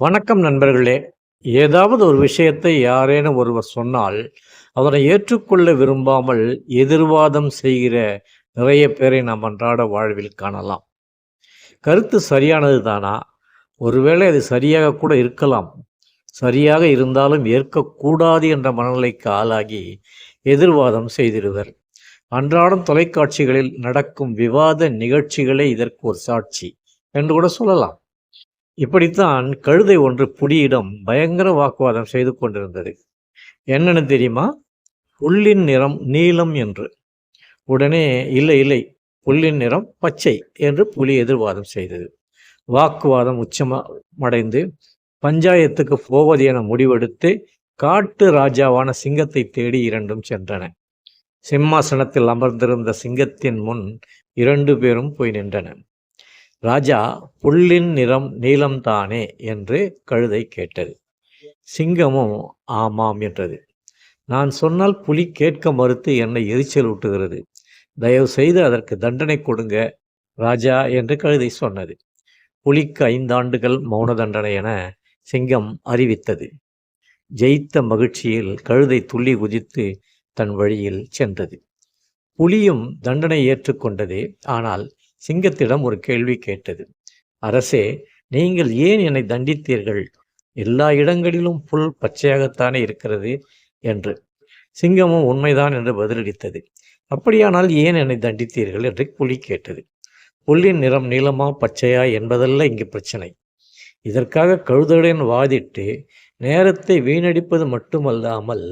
வணக்கம் நண்பர்களே. ஏதாவது ஒரு விஷயத்தை யாரேனும் ஒருவர் சொன்னால், அதனை ஏற்றுக்கொள்ள விரும்பாமல் எதிர்வாதம் செய்கிற நிறைய பேரை நாம் அன்றாட வாழ்வில் காணலாம். கருத்து சரியானது தானா? ஒருவேளை அது சரியாக கூட இருக்கலாம். சரியாக இருந்தாலும் ஏற்கக்கூடாது என்ற மனநிலைக்கு ஆளாகி எதிர்வாதம் செய்திடுவர். அன்றாடம் தொலைக்காட்சிகளில் நடக்கும் விவாத நிகழ்ச்சிகளே இதற்கு ஒரு சாட்சி என்று கூட சொல்லலாம். இப்படித்தான் கழுதை ஒன்று புலியிடம் பயங்கர வாக்குவாதம் செய்து கொண்டிருந்தது. என்னன்னு தெரியுமா? புல்லின் நிறம் நீலம் என்று. உடனே இல்லை இல்லை, புல்லின் நிறம் பச்சை என்று புலி எதிர்வாதம் செய்தது. வாக்குவாதம் உச்சமடைந்து பஞ்சாயத்துக்கு போவது என முடிவெடுத்து காட்டு ராஜாவான சிங்கத்தை தேடி இரண்டும் சென்றன. சிம்மாசனத்தில் அமர்ந்திருந்த சிங்கத்தின் முன் இரண்டு பேரும் போய் நின்றன. ராஜா, புல்லின் நிறம் நீலம்தானே என்று கழுதை கேட்டது. சிங்கமும் ஆமாம் என்றது. நான் சொன்னால் புலி கேட்க மறுத்து என்னை எரிச்சல் ஊட்டுகிறது. தயவு செய்து அதற்கு தண்டனை கொடுங்க ராஜா என்று கழுதை சொன்னது. புலிக்கு 5 ஆண்டுகள் மௌன தண்டனை என சிங்கம் அறிவித்தது. ஜெயித்த மகிழ்ச்சியில் கழுதை துள்ளி குதித்து தன் வழியில் சென்றது. புலியும் தண்டனை ஏற்றுக்கொண்டது. ஆனால் சிங்கத்திடம் ஒரு கேள்வி கேட்டது. அரசே, நீங்கள் ஏன் என்னை தண்டித்தீர்கள்? எல்லா இடங்களிலும் புல் பச்சையாகத்தானே இருக்கிறது என்று. சிங்கமும் உண்மைதான் என்று பதிலளித்தது. அப்படியானால் ஏன் என்னை தண்டித்தீர்கள் என்று புலி கேட்டது. புல்லின் நிறம் நீளமா பச்சையா என்பதல்ல இங்கு பிரச்சனை. இதற்காக கழுதையுடன் வாதிட்டு நேரத்தை வீணடிப்பது மட்டுமல்லாமல்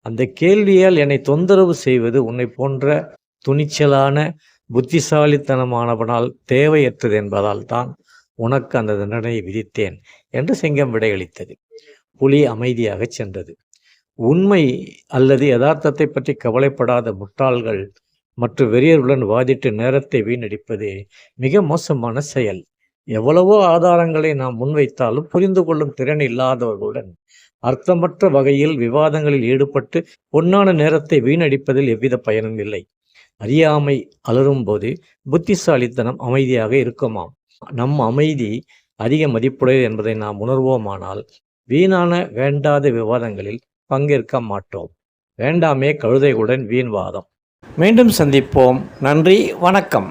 அந்த கேள்வியால் என்னை தொந்தரவு செய்வது உன்னை போன்ற துணிச்சலான புத்திசாலித்தனமானவனால் தேவையற்றது என்பதால் தான் உனக்கு அந்த தண்டனையை விதித்தேன் என்று சிங்கம் விடையளித்தது. புலி அமைதியாக சென்றது. உண்மை அல்லது யதார்த்தத்தை பற்றி கவலைப்படாத முட்டாள்கள் மற்றும் வெறியருடன் வாதிட்டு நேரத்தை வீணடிப்பது மிக மோசமான செயல். எவ்வளவோ ஆதாரங்களை நாம் முன்வைத்தாலும் புரிந்து கொள்ளும் திறன் இல்லாதவர்களுடன் அர்த்தமற்ற வகையில் விவாதங்களில் ஈடுபட்டு பொன்னான நேரத்தை வீணடிப்பதில் எவ்வித பயனும் இல்லை. அறியாமை அலறும்போது புத்திசாலித்தனம் அமைதியாக இருக்குமாம். நம் அமைதி அதிக மதிப்புடையது என்பதை நாம் உணர்வோமானால் வீணான வேண்டாத விவாதங்களில் பங்கேற்க மாட்டோம். வேண்டாமே கழுதைகளுடன் வீண்வாதம். மீண்டும் சந்திப்போம். நன்றி, வணக்கம்.